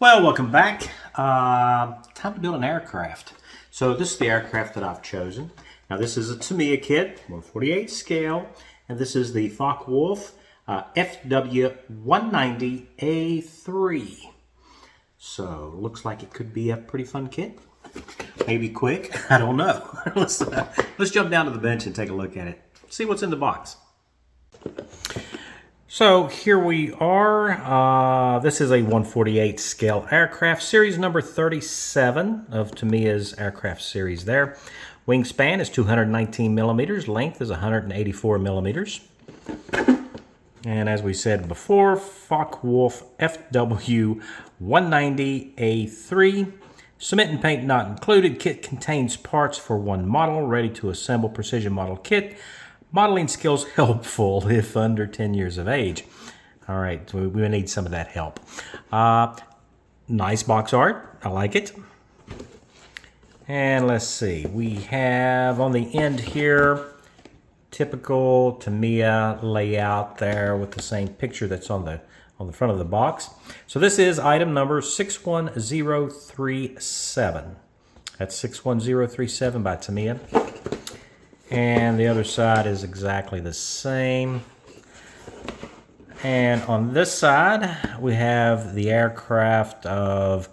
Well, welcome back. Time to build an aircraft. So this is the aircraft that I've chosen. Now this is a Tamiya kit, 1/48 scale, and this is the Focke Wulf Fw190A-3. So looks like it could be a pretty fun kit. Maybe quick. I don't know. Let's jump down to the bench and take a look at it. See what's in the box. So here we are. This is a 1/48 scale aircraft, series number 37 of Tamiya's aircraft series there. Wingspan is 219 millimeters, length is 184 millimeters. And as we said before, Focke Wulf Fw190A-3. Cement and paint not included. Kit contains parts for one model, ready to assemble precision model kit. Modeling skills helpful if under 10 years of age. All right, so we need some of that help. Nice box art. I like it. And let's see. We have on the end here, typical Tamiya layout there with the same picture that's on the front of the box. So this is item number 61037. That's 61037 by Tamiya. And the other side is exactly the same. And on this side, we have the aircraft of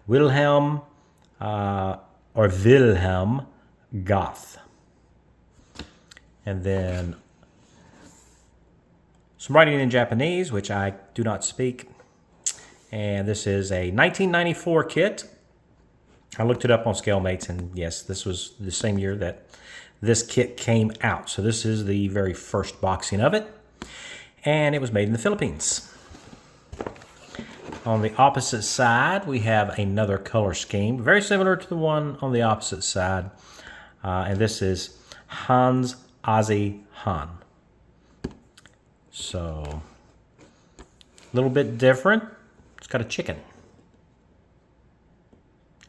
Wilhelm Goth. And then some writing in Japanese, which I do not speak. And this is a 1994 kit. I looked it up on ScaleMates, and yes, this was the same year that this kit came out. So this is the very first boxing of it. And it was made in the Philippines. On the opposite side, we have another color scheme, very similar to the one on the opposite side. And this is Hans Ozzy Han. So, a little bit different. It's got a chicken.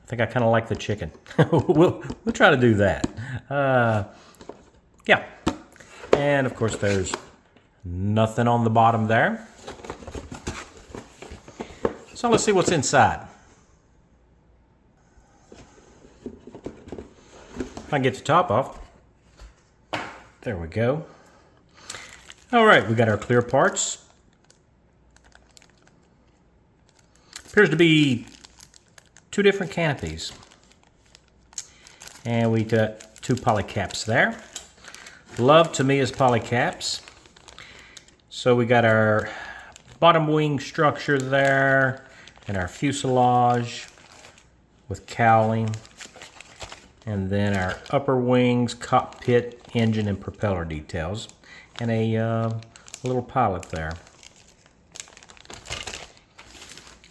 I think I kind of like the chicken. we'll try to do that. Yeah. And of course there's nothing on the bottom there. So let's see what's inside. If I can get the top off. There we go. All right, we got our clear parts. Appears to be two different canopies. And we got two polycaps there. Love Tamiya's polycaps. So we got our bottom wing structure there and our fuselage with cowling. And then our upper wings, cockpit, engine, and propeller details. And a little pilot there.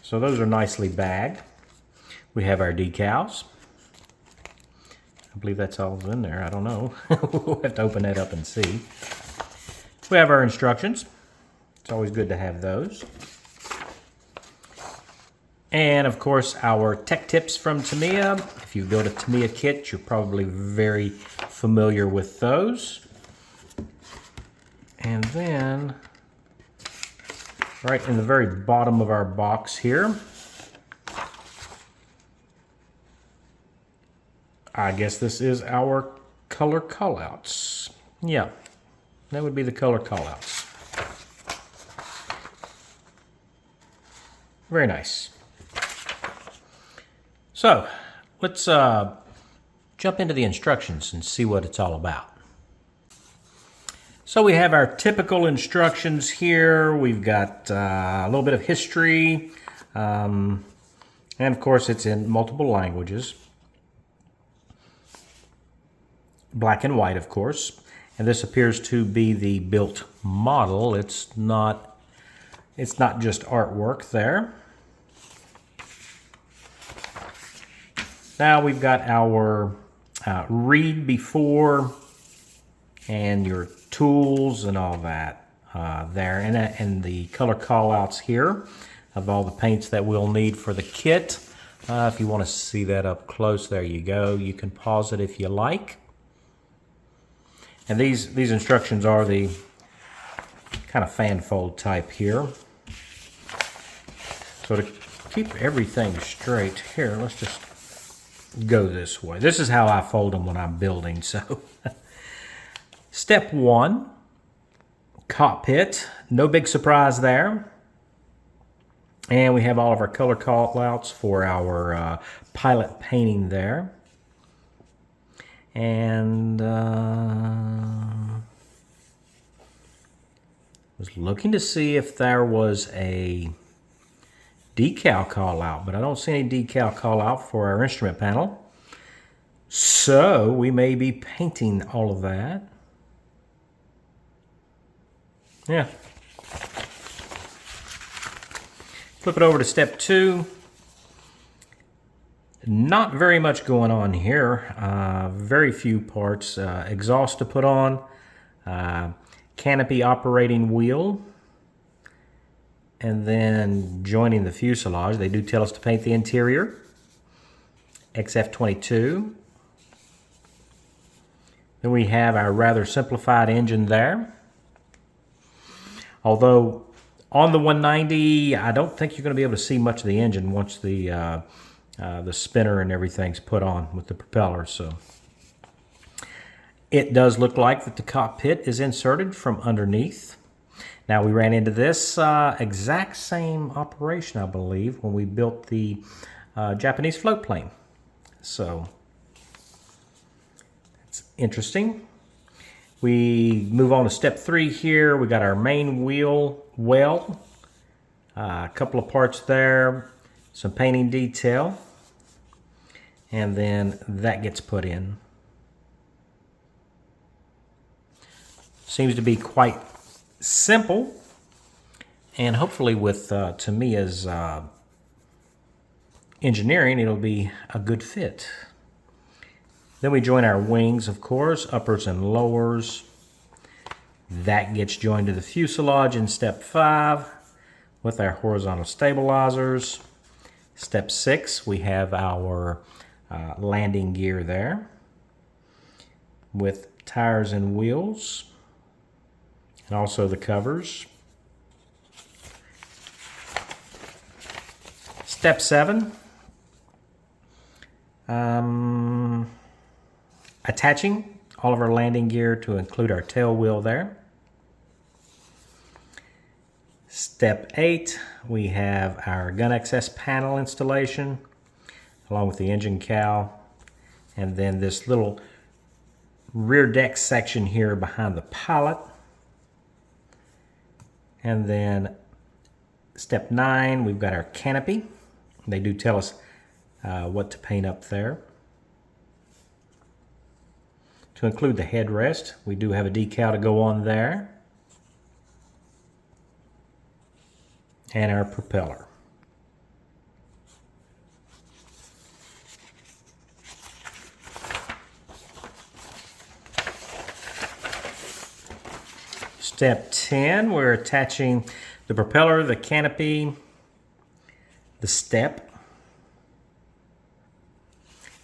So those are nicely bagged. We have our decals. I believe that's all in there. I don't know. We'll have to open that up and see. We have our instructions. It's always good to have those. And of course, our tech tips from Tamiya. If you build a Tamiya kit, you're probably very familiar with those. And then, right in the very bottom of our box here, I guess this is our color callouts. Yeah, that would be the color callouts. Very nice. So, let's jump into the instructions and see what it's all about. So we have our typical instructions here. We've got a little bit of history, and of course it's in multiple languages. Black and white, of course. And this appears to be the built model. It's not just artwork there. Now we've got our read before and your tools and all that there, and the color callouts here of all the paints that we'll need for the kit. If you want to see that up close, there you go. You can pause it if you like. And these instructions are the kind of fan fold type here. So to keep everything straight. Here, let's just go this way. This is how I fold them when I'm building. So, step 1, cockpit. No big surprise there. And we have all of our color call-outs for our pilot painting there. And was looking to see if there was a decal call out, but I don't see any decal call out for our instrument panel. So we may be painting all of that. Yeah. Flip it over to step 2. Not very much going on here. Very few parts. Exhaust to put on. Canopy operating wheel. And then joining the fuselage. They do tell us to paint the interior. XF22. Then we have our rather simplified engine there. Although on the 190, I don't think you're going to be able to see much of the engine once the spinner and everything's put on with the propeller. So it does look like that the cockpit is inserted from underneath. Now we ran into this exact same operation, I believe, when we built the Japanese float plane. So it's interesting. We move on to step 3 here. We got our main wheel well, a couple of parts there, some painting detail, and then that gets put in. Seems to be quite simple, and hopefully with Tamiya's engineering, it'll be a good fit. Then we join our wings, of course, uppers and lowers. That gets joined to the fuselage in step 5 with our horizontal stabilizers. Step 6, we have our landing gear there with tires and wheels, and also the covers. Step 7, attaching all of our landing gear to include our tail wheel there. Step 8, we have our gun access panel installation along with the engine cowl, and then this little rear deck section here behind the pilot. And then step 9, we've got our canopy. They do tell us what to paint up there. To include the headrest, we do have a decal to go on there. And our propeller. Step 10, we're attaching the propeller, the canopy, the step,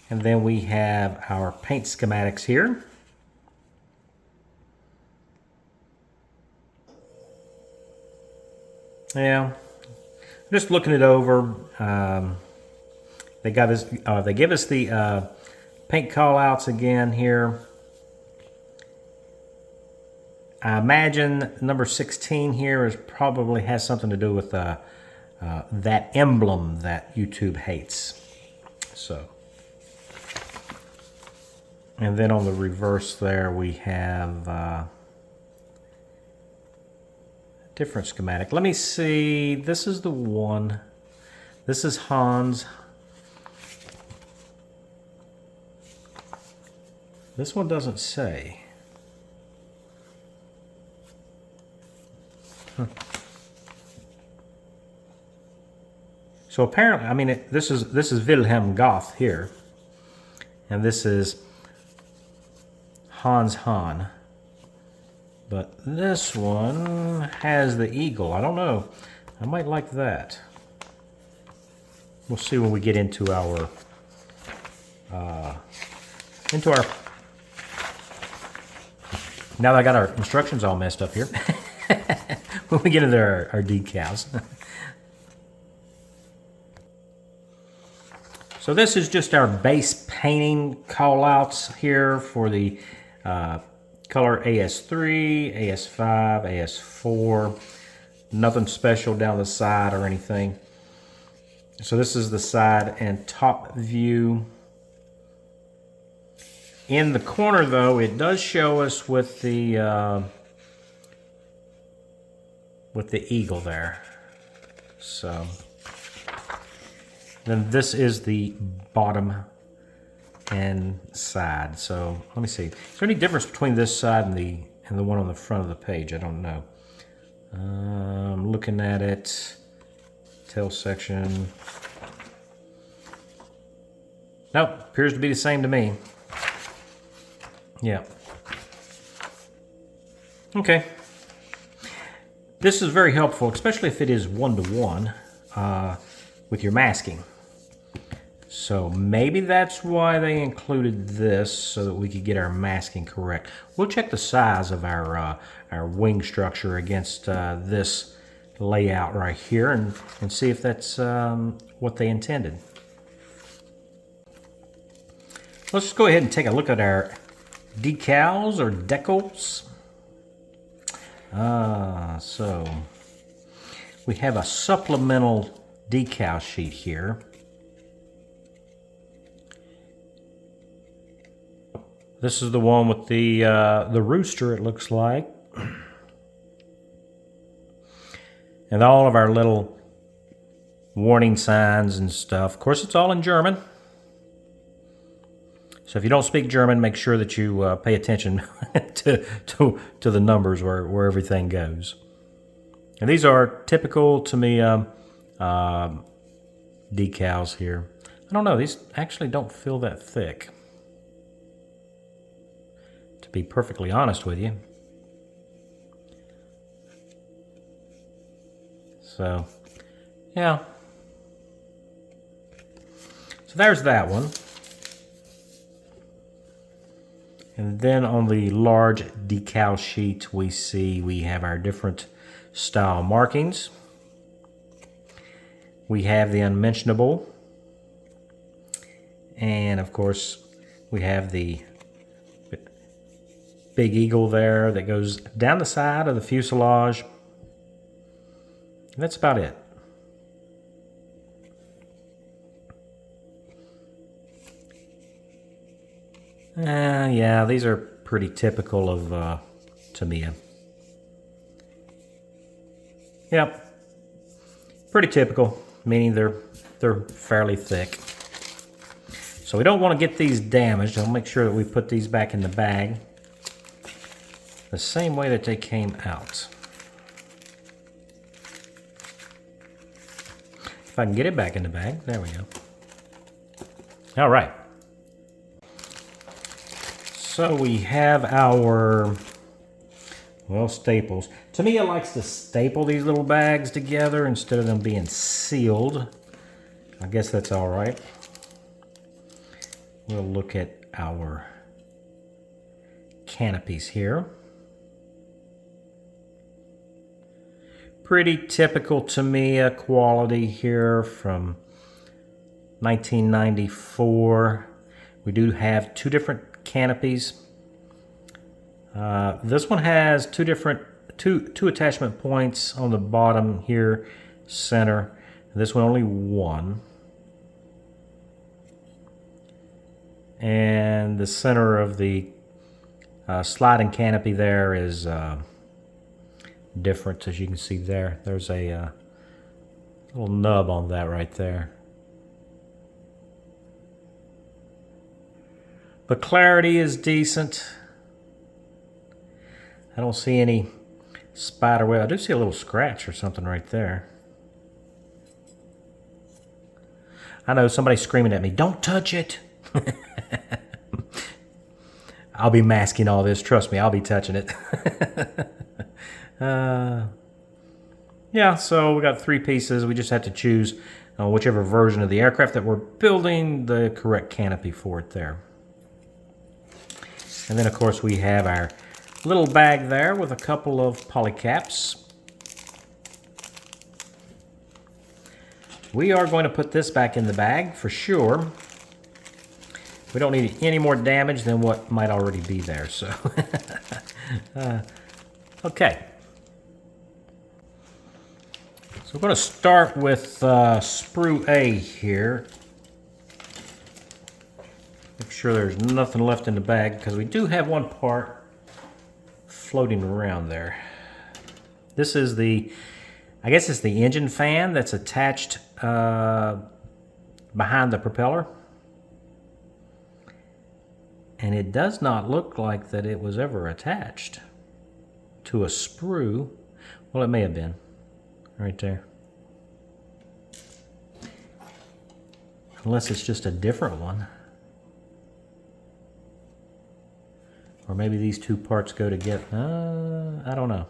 and then we have our paint schematics here. Yeah, just looking it over. They give us the paint call-outs again here. I imagine number 16 here probably has something to do with that emblem that YouTube hates. So, and then on the reverse there we have different schematic. Let me see. This is the one. This is Hans. This one doesn't say. Huh. So apparently, I mean, this is Wilhelm Goth here, and this is Hans Hahn. But this one has the eagle. I don't know. I might like that. We'll see when we get into our now that I got our instructions all messed up here. When we get into our decals. So this is just our base painting callouts here for the color AS3, AS5, AS4. Nothing special down the side or anything. So this is the side and top view. In the corner though, it does show us with the eagle there. So then this is the bottom and side. So let me see. Is there any difference between this side and the one on the front of the page? I don't know. I'm looking at it. Tail section. Nope, appears to be the same to me. Yeah. Okay. This is very helpful, especially if it is one-to-one with your masking. So maybe that's why they included this, so that we could get our masking correct. We'll check the size of our wing structure against this layout right here and see if that's what they intended. Let's just go ahead and take a look at our decals or decals. So we have a supplemental decal sheet here. This is the one with the rooster, it looks like. And all of our little warning signs and stuff. Of course, it's all in German. So if you don't speak German, make sure that you pay attention to the numbers where everything goes. And these are typical Tamiya decals here. I don't know, these actually don't feel that thick, to be perfectly honest with you. So, yeah. So there's that one. And then on the large decal sheet, we have our different style markings. We have the unmentionable. And of course, we have the big eagle there that goes down the side of the fuselage. And that's about it. Yeah, these are pretty typical of Tamiya. Yep, pretty typical, meaning they're fairly thick. So we don't want to get these damaged. I'll make sure that we put these back in the bag the same way that they came out. If I can get it back in the bag, there we go. All right. So we have our, well, staples. Tamiya likes to staple these little bags together instead of them being sealed. I guess that's all right. We'll look at our canopies here. Pretty typical Tamiya quality here from 1994. We do have two different canopies. This one has two attachment points on the bottom here, center. This one only one. And the center of the sliding canopy there is different, as you can see there. There's a little nub on that right there. The clarity is decent. I don't see any spider web. I do see a little scratch or something right there. I know somebody's screaming at me, don't touch it. I'll be masking all this. Trust me, I'll be touching it. Yeah, so we got three pieces. We just have to choose whichever version of the aircraft that we're building, the correct canopy for it there. And then, of course, we have our little bag there with a couple of polycaps. we are going to put this back in the bag for sure. We don't need any more damage than what might already be there, so. Okay. So we're going to start with sprue A here. Make sure there's nothing left in the bag, because we do have one part floating around there. This is the, I guess it's the engine fan that's attached behind the propeller. And it does not look like that it was ever attached to a sprue. Well, it may have been right there. Unless it's just a different one. Or maybe these two parts go together. I don't know.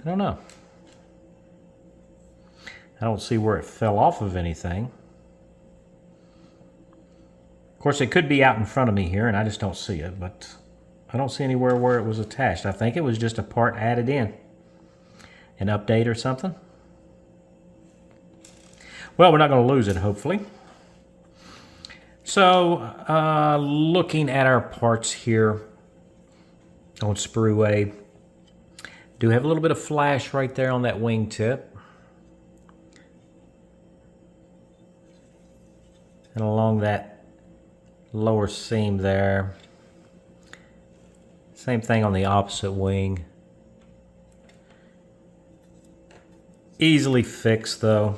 I don't know. I don't see where it fell off of anything. Of course, it could be out in front of me here, and I just don't see it, but I don't see anywhere where it was attached. I think it was just a part added in. An update or something. Well, we're not going to lose it, hopefully. So, looking at our parts here on sprue A, do have a little bit of flash right there on that wingtip. And along that lower seam there. Same thing on the opposite wing. Easily fixed though.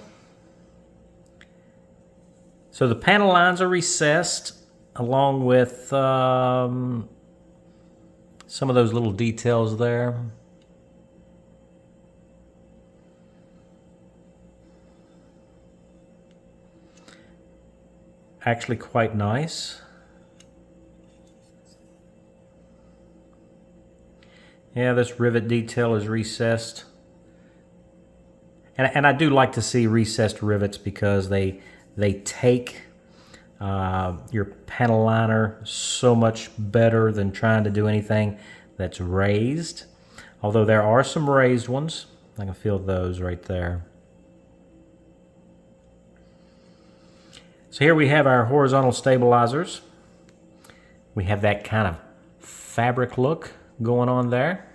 So the panel lines are recessed along with some of those little details there. Actually quite nice. Yeah, this rivet detail is recessed. And I do like to see recessed rivets because they take your panel liner so much better than trying to do anything that's raised. Although there are some raised ones. I can feel those right there. So here we have our horizontal stabilizers. We have that kind of fabric look going on there.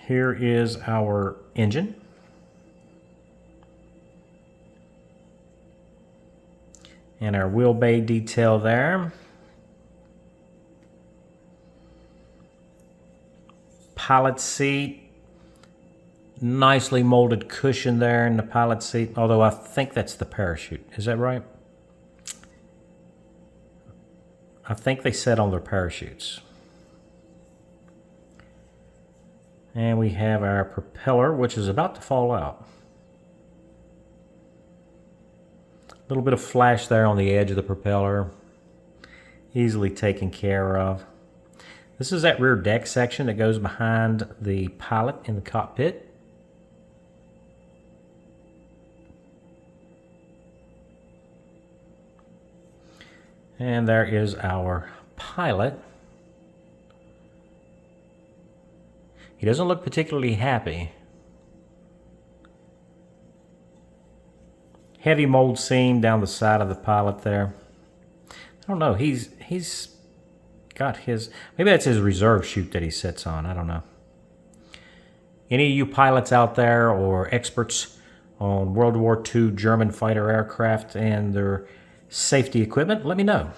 Here is our engine. And our wheel bay detail there. Pilot seat. Nicely molded cushion there in the pilot seat, although I think that's the parachute. Is that right? I think they said on their parachutes. And we have our propeller, which is about to fall out. A little bit of flash there on the edge of the propeller. Easily taken care of. This is that rear deck section that goes behind the pilot in the cockpit. And there is our pilot. He doesn't look particularly happy. Heavy mold seam down the side of the pilot there. I don't know, he's got his, maybe that's his reserve chute that he sits on, I don't know. Any of you pilots out there or experts on World War II German fighter aircraft and their safety equipment, let me know.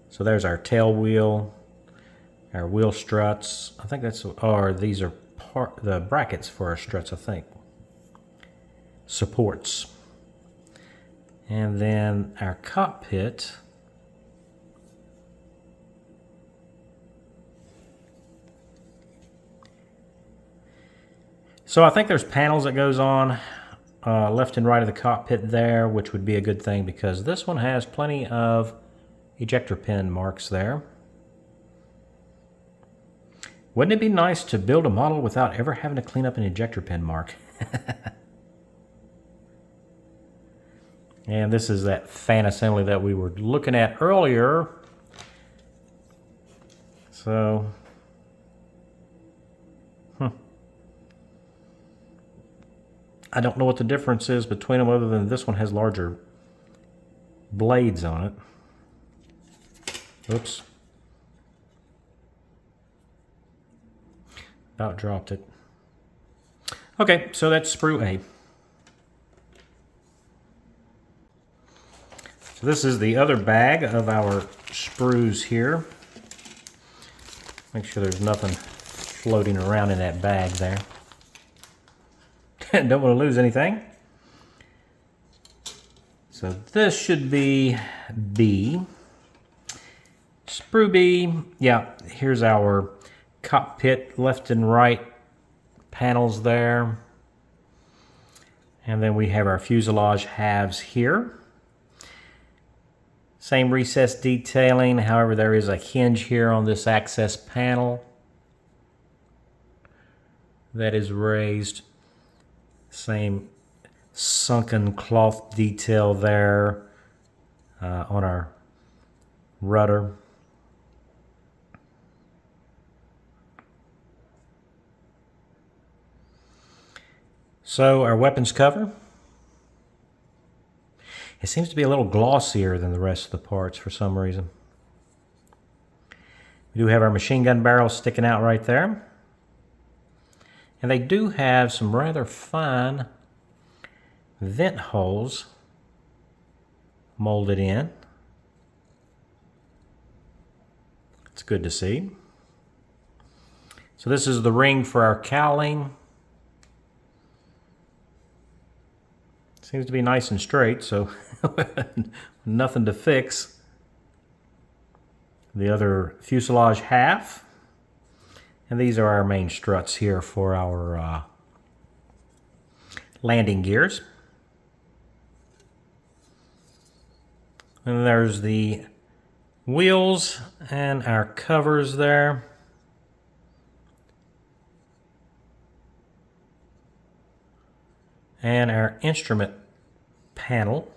So there's our tail wheel, our wheel struts. I think that's, or these are the brackets for our struts, I think. Supports. And then our cockpit. So I think there's panels that goes on left and right of the cockpit there, which would be a good thing because this one has plenty of ejector pin marks there. Wouldn't it be nice to build a model without ever having to clean up an ejector pin mark? And this is that fan assembly that we were looking at earlier. So I don't know what the difference is between them other than this one has larger blades on it. Oops. About dropped it. Okay, so that's sprue A. So this is the other bag of our sprues here. Make sure there's nothing floating around in that bag there. Don't want to lose anything. So this should be B. Sprue B, yeah, here's our cockpit left and right panels there. And then we have our fuselage halves here. Same recessed detailing, however there is a hinge here on this access panel that is raised. Same sunken cloth detail there on our rudder. So our weapons cover, it seems to be a little glossier than the rest of the parts for some reason. We do have our machine gun barrels sticking out right there. And they do have some rather fine vent holes molded in. It's good to see. So this is the ring for our cowling. Seems to be nice and straight, so nothing to fix. The other fuselage half. And these are our main struts here for our landing gears. And there's the wheels and our covers there. And our instrument panel.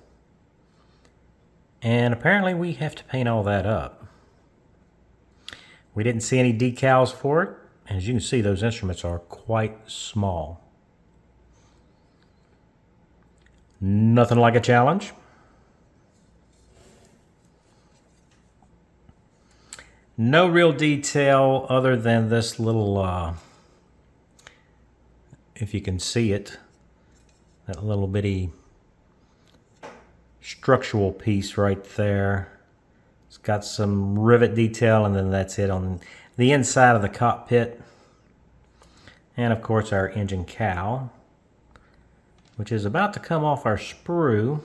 And apparently we have to paint all that up. We didn't see any decals for it. As you can see, those instruments are quite small. Nothing like a challenge. No real detail other than this little, if you can see it, that little bitty structural piece right there. It's got some rivet detail, and then that's it on the inside of the cockpit. And of course our engine cowl, which is about to come off our sprue.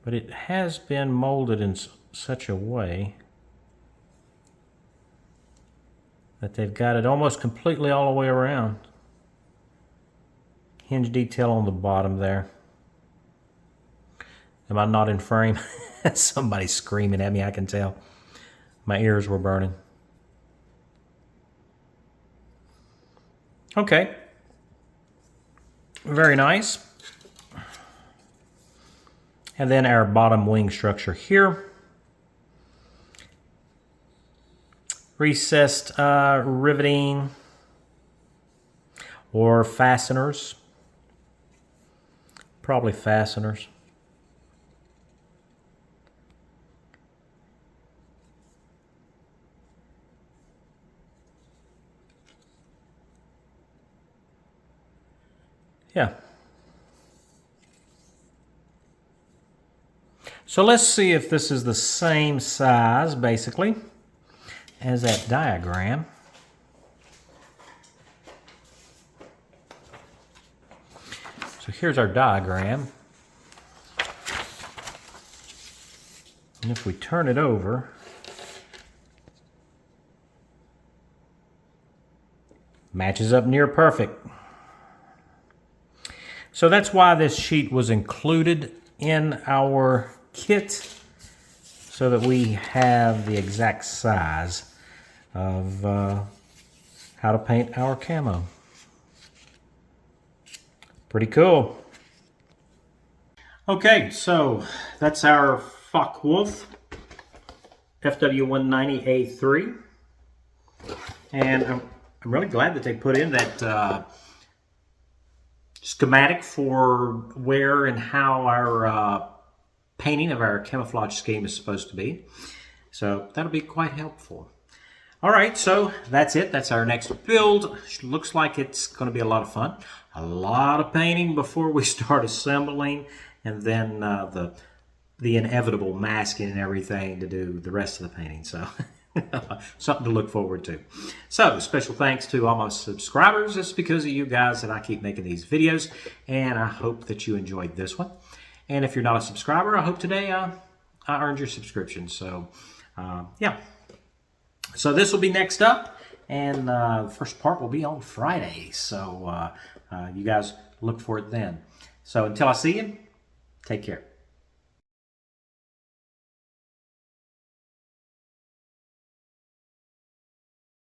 But it has been molded in such a way that they've got it almost completely all the way around. Hinge detail on the bottom there. Am I not in frame? Somebody's screaming at me, I can tell. My ears were burning. Okay. Very nice. And then our bottom wing structure here. Recessed riveting or fasteners. Probably fasteners. Yeah. So let's see if this is the same size, basically, as that diagram. So here's our diagram. And if we turn it over, matches up near perfect. So that's why this sheet was included in our kit, so that we have the exact size of how to paint our camo. Pretty cool. Okay, so that's our Focke Wulf Fw190A-3. And I'm really glad that they put in that schematic for where and how our painting of our camouflage scheme is supposed to be. So that'll be quite helpful. All right, so that's it. That's our next build. Looks like it's going to be a lot of fun. A lot of painting before we start assembling, and then the inevitable masking and everything to do the rest of the painting. So something to look forward to. So special thanks to all my subscribers. It's because of you guys that I keep making these videos, and I hope that you enjoyed this one. And if you're not a subscriber, I hope today I earned your subscription. So yeah. So this will be next up, and the first part will be on Friday. So you guys look for it then. So until I see you, take care.